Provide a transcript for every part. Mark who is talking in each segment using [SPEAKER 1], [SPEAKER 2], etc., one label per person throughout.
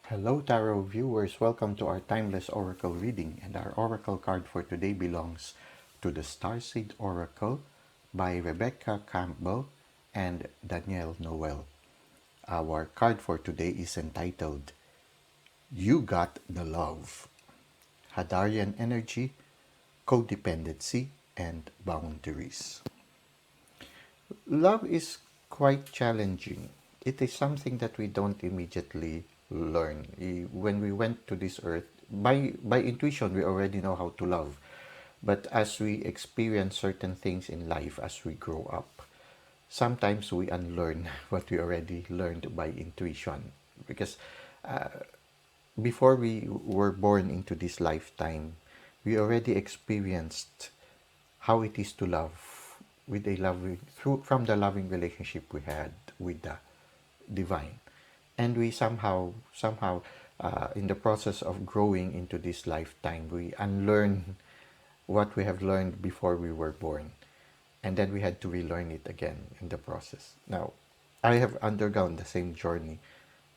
[SPEAKER 1] Hello, Tarot viewers. Welcome to our timeless oracle reading. And our oracle card for today belongs to the Starseed Oracle by Rebecca Campbell and Danielle Noel. Our card for today is entitled You Got the Love. Hadarian Energy, Codependency, and Boundaries. Love is quite challenging. It is something that we don't immediately learn. When we went to this earth, by intuition, we already know how to love. But as we experience certain things in life, as we grow up, sometimes we unlearn what we already learned by intuition. Because before we were born into this lifetime, we already experienced how it is to love with a loving through from the loving relationship we had with the divine, and we somehow in the process of growing into this lifetime, we unlearn what we have learned before we were born, and then we had to relearn it again in the process. Now, I have undergone the same journey,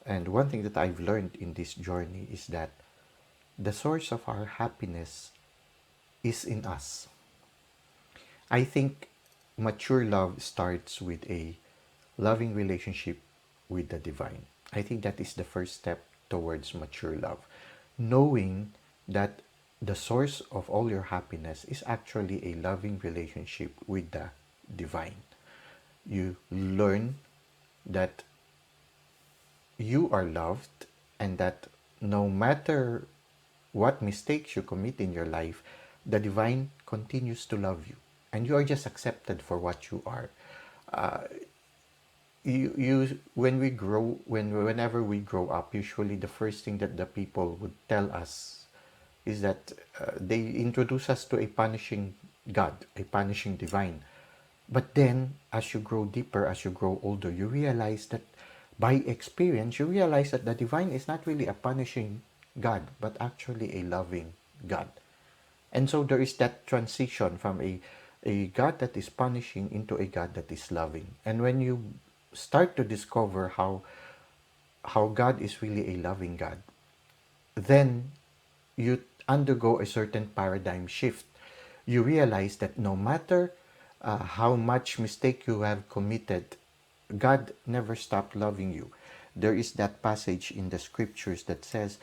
[SPEAKER 1] and one thing that I've learned in this journey is that the source of our happiness is in us. I think mature love starts with a loving relationship with the divine. I think that is the first step towards mature love. Knowing that the source of all your happiness is actually a loving relationship with the divine. You learn that you are loved and that no matter what mistakes you commit in your life, the divine continues to love you and you are just accepted for what you are. Uh, you when we grow whenever we grow up, usually the first thing that the people would tell us is that they introduce us to a punishing God, a punishing divine. But then, as you grow deeper, as you grow older, you realize that by experience, you realize that the divine is not really a punishing God, but actually a loving God. And so there is that transition from a God that is punishing into a God that is loving. And when you start to discover how God is really a loving God, then you undergo a certain paradigm shift. You realize that no matter how much mistake you have committed, God never stopped loving you. There is that passage in the scriptures that says,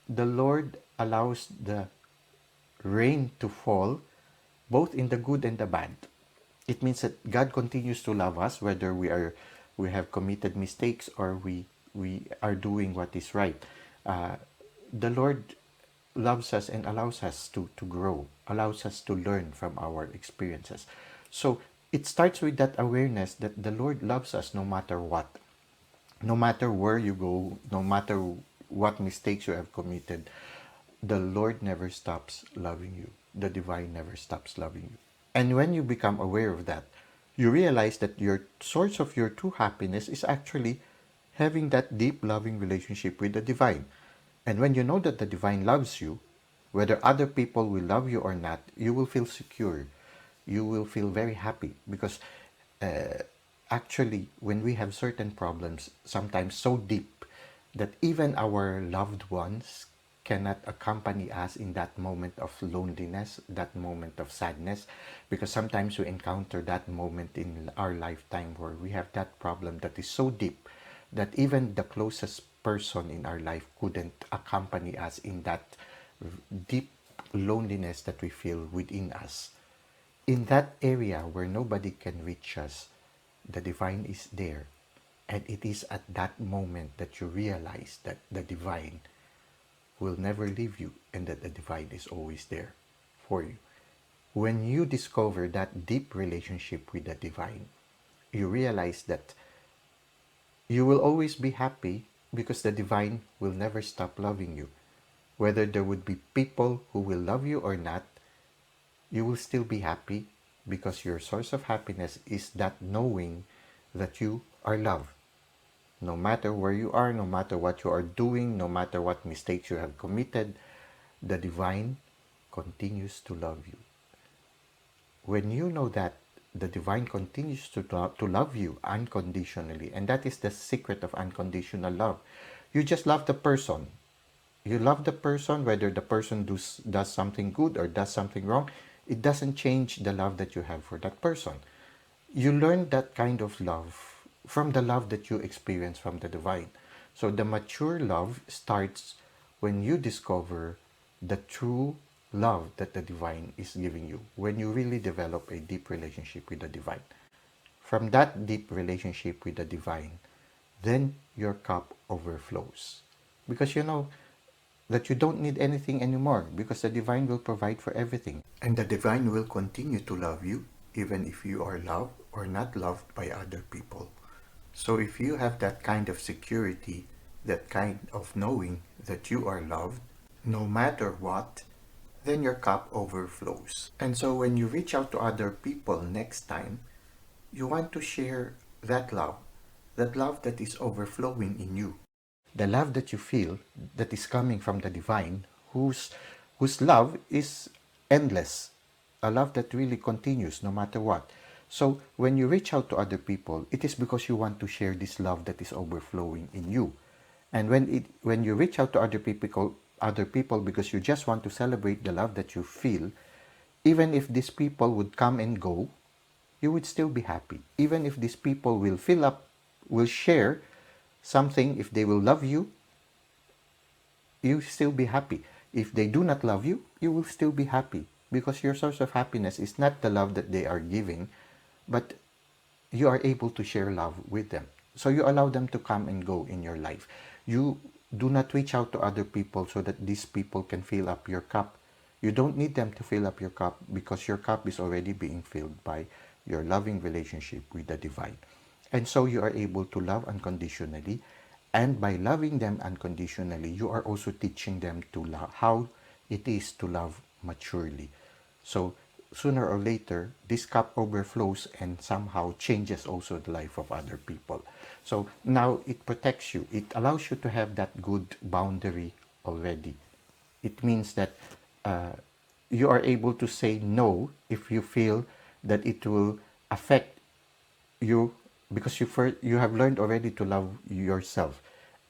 [SPEAKER 1] the Lord allows the rain to fall both in the good and the bad. It means that God continues to love us whether we have committed mistakes or we are doing what is right. Uh, the Lord loves us and allows us to grow, allows us to learn from our experiences. So it starts with that awareness that the Lord loves us no matter what, no matter where you go, no matter what mistakes you have committed. The Lord never stops loving you. The divine never stops loving you. And when you become aware of that, you realize that your source of your true happiness is actually having that deep loving relationship with the divine. And when you know that the divine loves you, whether other people will love you or not, you will feel secure. You will feel very happy because uh, actually, when we have certain problems, sometimes so deep that even our loved ones cannot accompany us in that moment of loneliness, that moment of sadness, because sometimes we encounter that moment in our lifetime where we have that problem that is so deep that even the closest person in our life couldn't accompany us in that deep loneliness that we feel within us. In that area where nobody can reach us, the divine is there. And it is at that moment that you realize that the divine will never leave you and that the divine is always there for you. When you discover that deep relationship with the divine, you realize that you will always be happy because the divine will never stop loving you. Whether there would be people who will love you or not, you will still be happy because your source of happiness is that knowing that you are loved. No matter where you are, no matter what you are doing, no matter what mistakes you have committed, the divine continues to love you. When you know that the divine continues to love you unconditionally, and that is the secret of unconditional love. You just love the person. You love the person, whether the person does something good or does something wrong. It doesn't change the love that you have for that person. You learn that kind of love from the love that you experience from the divine. So the mature love starts when you discover the true love that the divine is giving you, when you really develop a deep relationship with the divine. From that deep relationship with the divine, then your cup overflows. Because you know that you don't need anything anymore, because the divine will provide for everything. And the divine will continue to love you even if you are loved or not loved by other people. So if you have that kind of security, that kind of knowing that you are loved, no matter what, then your cup overflows. And so when you reach out to other people next time, you want to share that love that is overflowing in you, the love that you feel that is coming from the divine, whose love is endless, a love that really continues no matter what. So when you reach out to other people, it is because you want to share this love that is overflowing in you. And when you reach out to other people because you just want to celebrate the love that you feel, even if these people would come and go, you would still be happy. Even if these people will share something, if they will love you, you still be happy. If they do not love you, you will still be happy, because your source of happiness is not the love that they are giving, but you are able to share love with them. So you allow them to come and go in your life. You do not reach out to other people so that these people can fill up your cup. You don't need them to fill up your cup, because your cup is already being filled by your loving relationship with the divine. And so you are able to love unconditionally. And by loving them unconditionally, you are also teaching them to love how it is to love maturely. So sooner or later, this cup overflows and somehow changes also the life of other people. So now it protects you. It allows you to have that good boundary already. It means that uh, you are able to say no if you feel that it will affect you, because you have learned already to love yourself,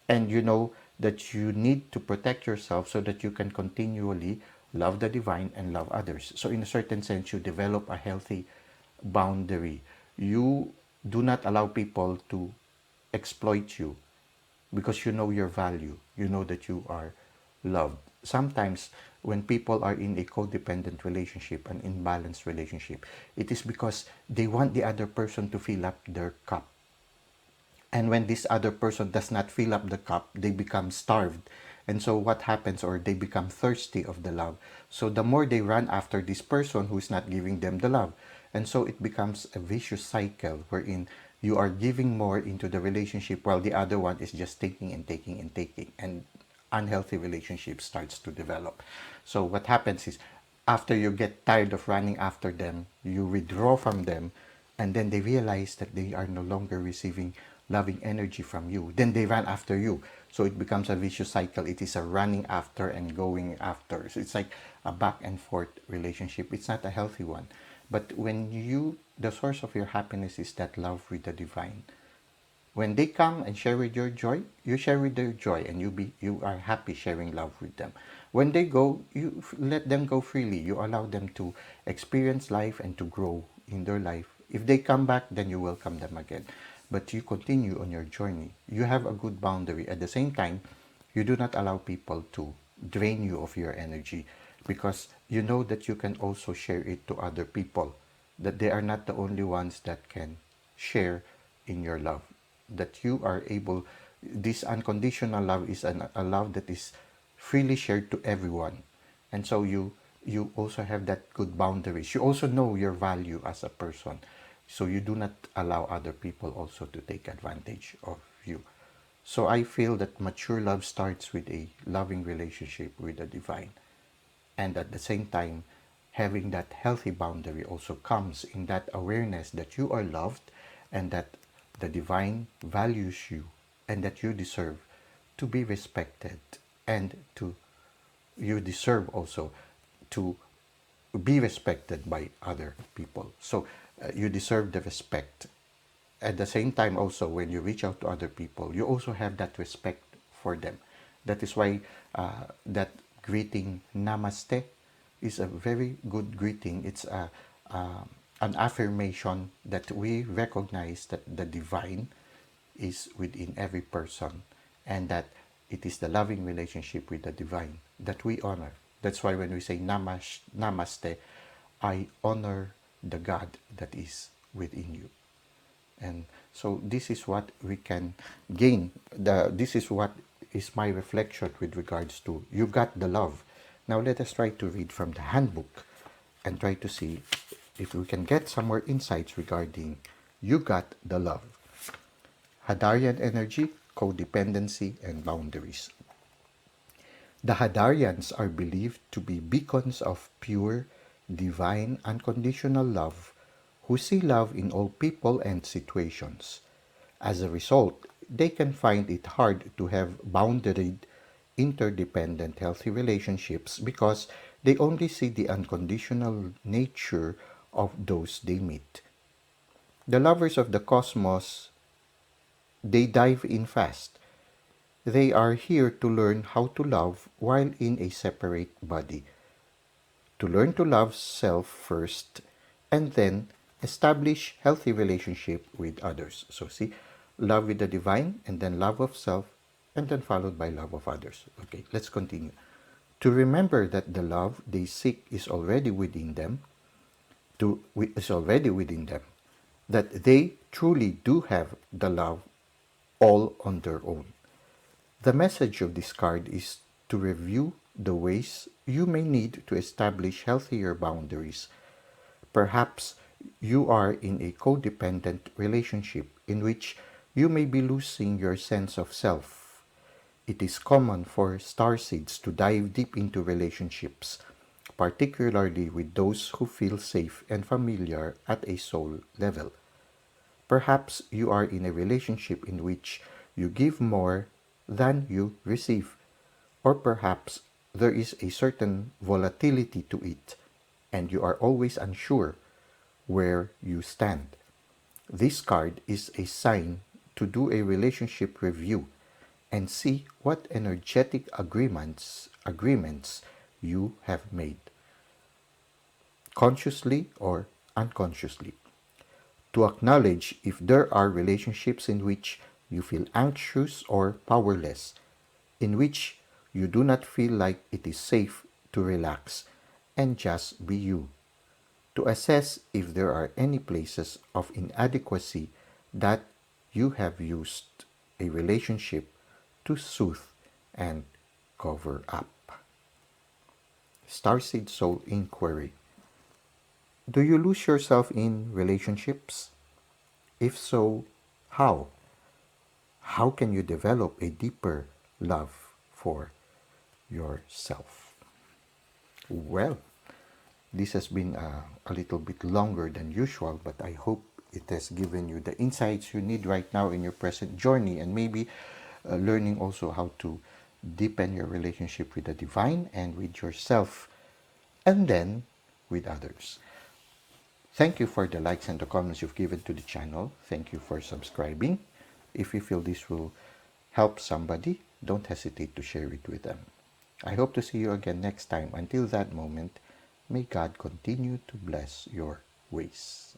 [SPEAKER 1] and you know that you need to protect yourself so that you can continually love the divine and love others. So in a certain sense, you develop a healthy boundary. You do not allow people to exploit you, because you know your value. You know that you are loved. Sometimes when people are in a codependent relationship, an imbalanced relationship, it is because they want the other person to fill up their cup. And when this other person does not fill up the cup, they become starved. And so what happens, or they become thirsty of the love. So the more they run after this person who is not giving them the love. And so it becomes a vicious cycle wherein you are giving more into the relationship while the other one is just taking and taking and taking. And unhealthy relationship starts to develop. So what happens is, after you get tired of running after them, you withdraw from them, and then they realize that they are no longer receiving loving energy from you. Then they run after you. So it becomes a vicious cycle. It is a running after and going after. So it's like a back and forth relationship. It's not a healthy one. But when the source of your happiness is that love with the divine, when they come and share with your joy, you share with their joy, and you are happy sharing love with them. When they go, you let them go freely. You allow them to experience life and to grow in their life. If they come back, then you welcome them again. But you continue on your journey. You have a good boundary. At the same time, you do not allow people to drain you of your energy, because you know that you can also share it to other people, that they are not the only ones that can share in your love, that you are able, this unconditional love is a love that is freely shared to everyone. And so you also have that good boundaries. You also know your value as a person, so you do not allow other people also to take advantage of you. So I feel that mature love starts with a loving relationship with the divine. And at the same time, having that healthy boundary also comes in that awareness that you are loved, and that the divine values you, and that you deserve to be respected, and to you deserve also to be respected by other people. So you deserve the respect. At the same time, also, when you reach out to other people, you also have that respect for them. That is why that greeting Namaste is a very good greeting. It's uh, an affirmation that we recognize that the divine is within every person, and that it is the loving relationship with the divine that we honor. That's why when we say Namaste, I honor the God that is within you. And so this is what we can gain. This is what is my reflection with regards to you got the love. Now let us try to read from the handbook and try to see if we can get some more insights regarding you got the love. Hadarian energy, codependency, and boundaries. The Hadarians are believed to be beacons of pure, divine, unconditional love who see love in all people and situations. As a result, they can find it hard to have boundaried, interdependent, healthy relationships because they only see the unconditional nature of those they meet. The lovers of the cosmos, they dive in fast. They are here to learn how to love while in a separate body, to learn to love self first and then establish healthy relationship with others. So see, love with the divine and then love of self and then followed by love of others. Okay, let's continue. To remember that the love they seek is already within them, is already within them, that they truly do have the love all on their own. The message of this card is to review the ways you may need to establish healthier boundaries. Perhaps you are in a codependent relationship in which you may be losing your sense of self. It is common for starseeds to dive deep into relationships, particularly with those who feel safe and familiar at a soul level. Perhaps you are in a relationship in which you give more than you receive, or perhaps there is a certain volatility to it, and you are always unsure where you stand. This card is a sign to do a relationship review and see what energetic agreements you have made, consciously or unconsciously. To acknowledge if there are relationships in which you feel anxious or powerless, in which you do not feel like it is safe to relax and just be you. To assess if there are any places of inadequacy that you have used a relationship to soothe and cover up. Starseed Soul Inquiry. Do you lose yourself in relationships? If so, how? How can you develop a deeper love for yourself? Well, this has been a little bit longer than usual, but I hope it has given you the insights you need right now in your present journey, and maybe learning also how to deepen your relationship with the divine and with yourself, and then with others. Thank you for the likes and the comments you've given to the channel. Thank you for subscribing. If you feel this will help somebody, don't hesitate to share it with them. I hope to see you again next time. Until that moment, may God continue to bless your ways.